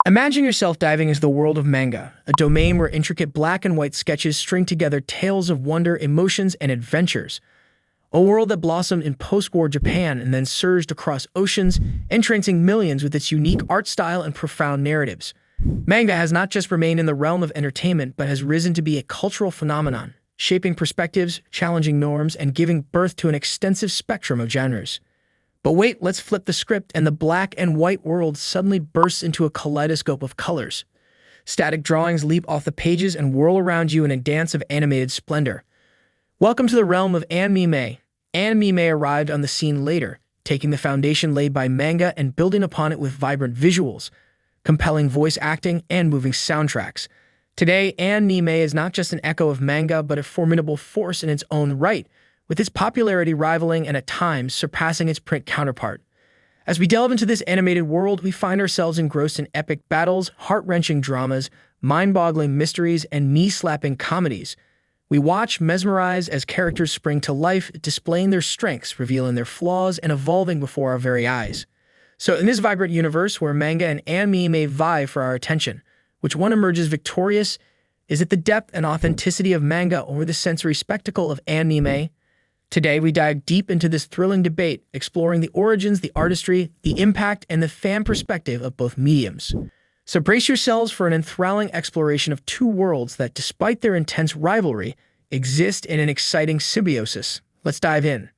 Imagine yourself diving into the world of manga, a domain where intricate black and white sketches string together tales of wonder, emotions, and adventures. A world that blossomed in post-war Japan and then surged across oceans, entrancing millions with its unique art style and profound narratives. Manga has not just remained in the realm of entertainment, but has risen to be a cultural phenomenon, shaping perspectives, challenging norms, and giving birth to an extensive spectrum of genres. But wait, let's flip the script, and the black and white world suddenly bursts into a kaleidoscope of colors. Static drawings leap off the pages and whirl around you in a dance of animated splendor. Welcome to the realm of anime. Anime arrived on the scene later, taking the foundation laid by manga and building upon it with vibrant visuals, compelling voice acting, and moving soundtracks. Today, anime is not just an echo of manga, but a formidable force in its own right, with its popularity rivaling and at times surpassing its print counterpart. As we delve into this animated world, we find ourselves engrossed in epic battles, heart-wrenching dramas, mind-boggling mysteries, and knee-slapping comedies. We watch, mesmerize as characters spring to life, displaying their strengths, revealing their flaws, and evolving before our very eyes. So in this vibrant universe where manga and anime may vie for our attention, which one emerges victorious? Is it the depth and authenticity of manga or the sensory spectacle of anime? Today, we dive deep into this thrilling debate, exploring the origins, the artistry, the impact, and the fan perspective of both mediums. So brace yourselves for an enthralling exploration of two worlds that, despite their intense rivalry, exist in an exciting symbiosis. Let's dive in.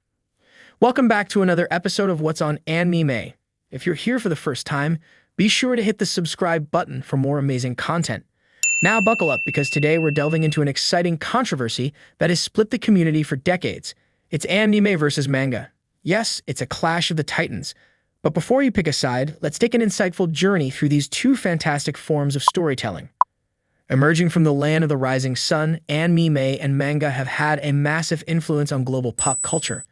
Welcome back to another episode of What's on Anime. If you're here for the first time, be sure to hit the subscribe button for more amazing content. Now buckle up, because today we're delving into an exciting controversy that has split the community for decades. It's anime versus manga. Yes, it's a clash of the titans. But before you pick a side, let's take an insightful journey through these two fantastic forms of storytelling. Emerging from the land of the rising sun, anime and manga have had a massive influence on global pop culture.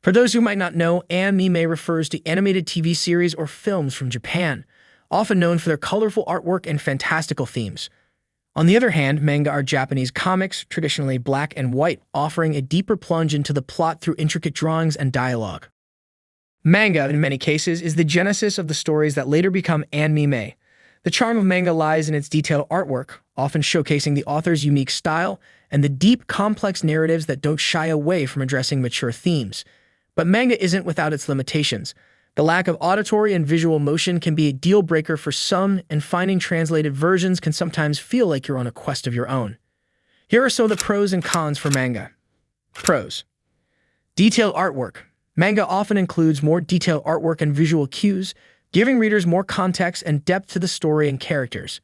For those who might not know, anime refers to animated TV series or films from Japan, often known for their colorful artwork and fantastical themes. On the other hand, manga are Japanese comics, traditionally black and white, offering a deeper plunge into the plot through intricate drawings and dialogue. Manga, in many cases, is the genesis of the stories that later become anime. The charm of manga lies in its detailed artwork, often showcasing the author's unique style, and the deep, complex narratives that don't shy away from addressing mature themes. But manga isn't without its limitations. The lack of auditory and visual motion can be a deal-breaker for some, and finding translated versions can sometimes feel like you're on a quest of your own. Here are some of the pros and cons for manga. Pros. Detailed artwork. Manga often includes more detailed artwork and visual cues, giving readers more context and depth to the story and characters.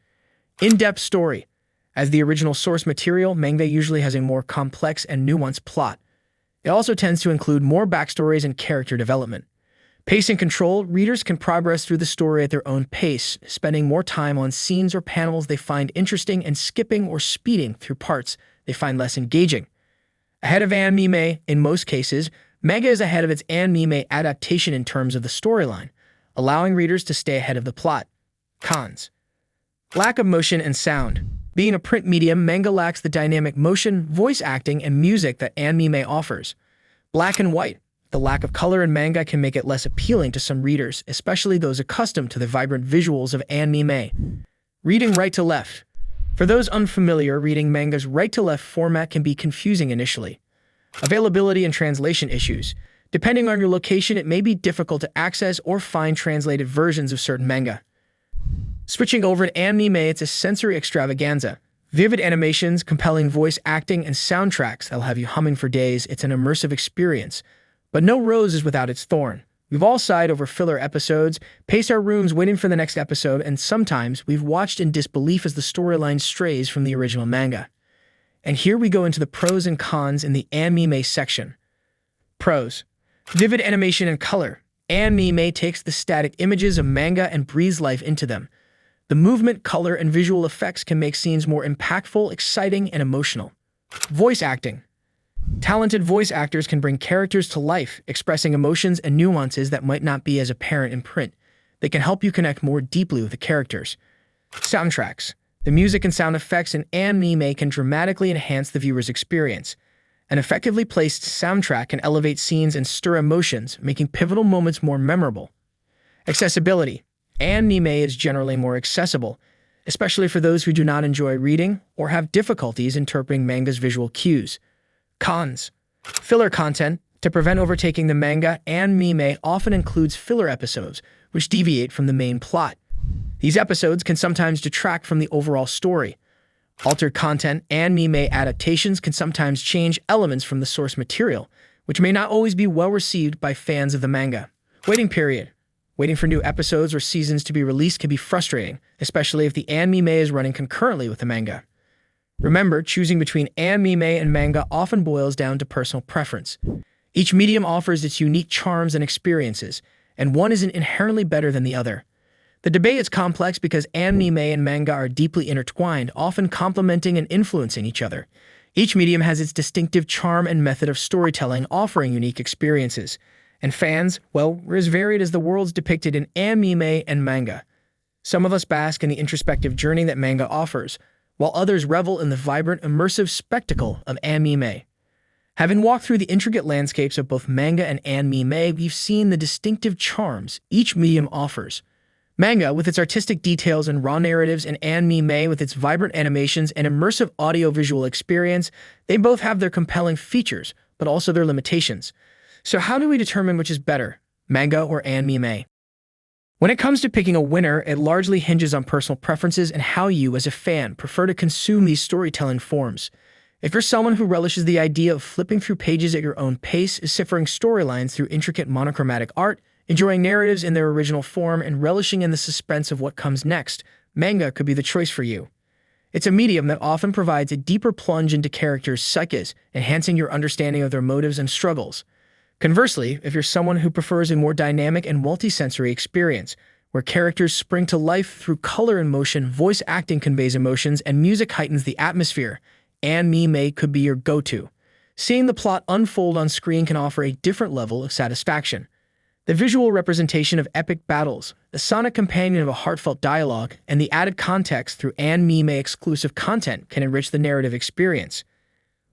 In-depth story. As the original source material, manga usually has a more complex and nuanced plot. It also tends to include more backstories and character development. Pacing control. Readers can progress through the story at their own pace, spending more time on scenes or panels they find interesting and skipping or speeding through parts they find less engaging. Ahead of anime, in most cases, manga is ahead of its anime adaptation in terms of the storyline, allowing readers to stay ahead of the plot. Cons. Lack of motion and sound. Being a print medium, manga lacks the dynamic motion, voice acting, and music that anime offers. Black and white. The lack of color in manga can make it less appealing to some readers, especially those accustomed to the vibrant visuals of anime. Reading right to left. For those unfamiliar, reading manga's right-to-left format can be confusing initially. Availability and translation issues. Depending on your location, it may be difficult to access or find translated versions of certain manga. Switching over to anime, it's a sensory extravaganza. Vivid animations, compelling voice acting, and soundtracks that'll have you humming for days. It's an immersive experience. But no rose is without its thorn. We've all sighed over filler episodes, paced our rooms waiting for the next episode, and sometimes we've watched in disbelief as the storyline strays from the original manga. And here we go into the pros and cons in the anime section. Pros. Vivid animation and color. Anime takes the static images of manga and breathes life into them. The movement, color, and visual effects can make scenes more impactful, exciting, and emotional. Voice acting. Talented voice actors can bring characters to life, expressing emotions and nuances that might not be as apparent in print. They can help you connect more deeply with the characters. Soundtracks. The music and sound effects in anime can dramatically enhance the viewer's experience. An effectively placed soundtrack can elevate scenes and stir emotions, making pivotal moments more memorable. Accessibility. Anime is generally more accessible, especially for those who do not enjoy reading or have difficulties interpreting manga's visual cues. Cons. Filler content. To prevent overtaking the manga, anime often includes filler episodes, which deviate from the main plot. These episodes can sometimes detract from the overall story. Altered content. Anime adaptations can sometimes change elements from the source material, which may not always be well received by fans of the manga. Waiting period. Waiting for new episodes or seasons to be released can be frustrating, especially if the anime is running concurrently with the manga. Remember, choosing between anime and manga often boils down to personal preference. Each medium offers its unique charms and experiences, and one isn't inherently better than the other. The debate is complex because anime and manga are deeply intertwined, often complementing and influencing each other. Each medium has its distinctive charm and method of storytelling, offering unique experiences. And fans, well, we're as varied as the worlds depicted in anime and manga. Some of us bask in the introspective journey that manga offers, while others revel in the vibrant, immersive spectacle of anime. Having walked through the intricate landscapes of both manga and anime, we've seen the distinctive charms each medium offers. Manga, with its artistic details and raw narratives, and anime, with its vibrant animations and immersive audio-visual experience, they both have their compelling features, but also their limitations. So how do we determine which is better, manga or anime? When it comes to picking a winner, it largely hinges on personal preferences and how you, as a fan, prefer to consume these storytelling forms. If you're someone who relishes the idea of flipping through pages at your own pace, deciphering storylines through intricate monochromatic art, enjoying narratives in their original form, and relishing in the suspense of what comes next, manga could be the choice for you. It's a medium that often provides a deeper plunge into characters' psyches, enhancing your understanding of their motives and struggles. Conversely, if you're someone who prefers a more dynamic and multisensory experience, where characters spring to life through color and motion, voice acting conveys emotions, and music heightens the atmosphere, anime could be your go-to. Seeing the plot unfold on screen can offer a different level of satisfaction. The visual representation of epic battles, the sonic companion of a heartfelt dialogue, and the added context through anime-exclusive content can enrich the narrative experience.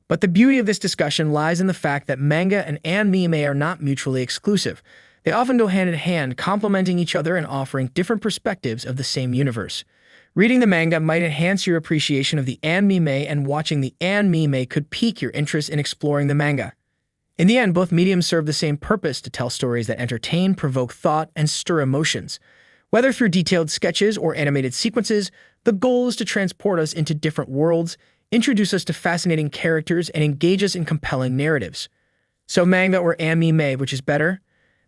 But the beauty of this discussion lies in the fact that manga and anime are not mutually exclusive. They often go hand in hand, complementing each other and offering different perspectives of the same universe. Reading the manga might enhance your appreciation of the anime, and watching the anime could pique your interest in exploring the manga. In the end, both mediums serve the same purpose: to tell stories that entertain, provoke thought, and stir emotions. Whether through detailed sketches or animated sequences, the goal is to transport us into different worlds, introduce us to fascinating characters, and engage us in compelling narratives. So manga or anime, which is better?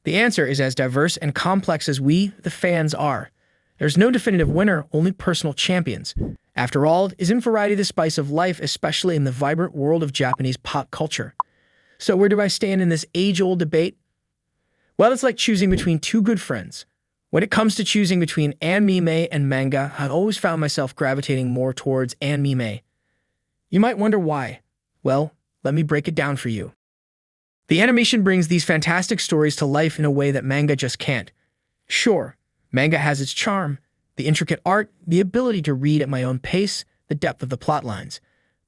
The answer is as diverse and complex as we, the fans, are. There's no definitive winner, only personal champions. After all, isn't variety the spice of life, especially in the vibrant world of Japanese pop culture? So where do I stand in this age-old debate? Well, it's like choosing between two good friends. When it comes to choosing between anime and manga, I've always found myself gravitating more towards anime. You might wonder why. Well, let me break it down for you. The animation brings these fantastic stories to life in a way that manga just can't. Sure, manga has its charm, the intricate art, the ability to read at my own pace, the depth of the plot lines.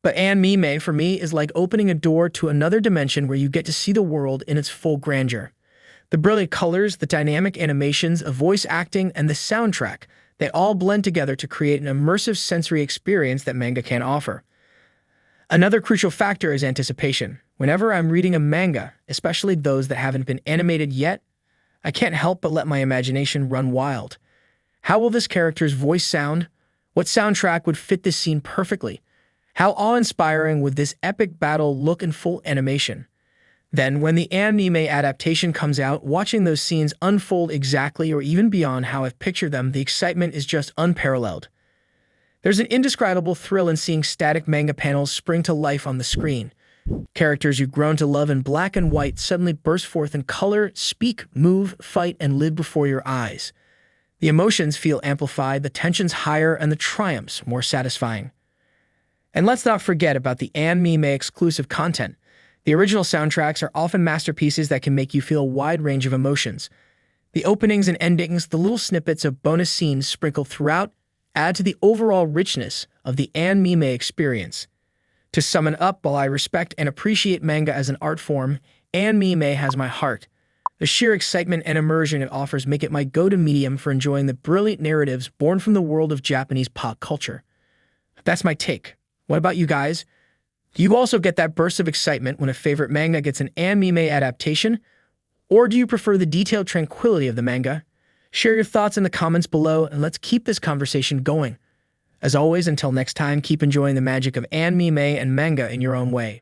But anime, for me, is like opening a door to another dimension where you get to see the world in its full grandeur. The brilliant colors, the dynamic animations, the voice acting, and the soundtrack, they all blend together to create an immersive sensory experience that manga can't offer. Another crucial factor is anticipation. Whenever I'm reading a manga, especially those that haven't been animated yet, I can't help but let my imagination run wild. How will this character's voice sound? What soundtrack would fit this scene perfectly? How awe-inspiring would this epic battle look in full animation? Then, when the anime adaptation comes out, watching those scenes unfold exactly or even beyond how I've pictured them, the excitement is just unparalleled. There's an indescribable thrill in seeing static manga panels spring to life on the screen. Characters you've grown to love in black and white suddenly burst forth in color, speak, move, fight, and live before your eyes. The emotions feel amplified, the tensions higher, and the triumphs more satisfying. And let's not forget about the anime-exclusive content. The original soundtracks are often masterpieces that can make you feel a wide range of emotions. The openings and endings, the little snippets of bonus scenes sprinkled throughout, add to the overall richness of the anime experience. To sum it up, while I respect and appreciate manga as an art form, anime has my heart. The sheer excitement and immersion it offers make it my go-to medium for enjoying the brilliant narratives born from the world of Japanese pop culture. That's my take. What about you guys? Do you also get that burst of excitement when a favorite manga gets an anime adaptation? Or do you prefer the detailed tranquility of the manga? Share your thoughts in the comments below and let's keep this conversation going. As always, until next time, keep enjoying the magic of anime and manga in your own way.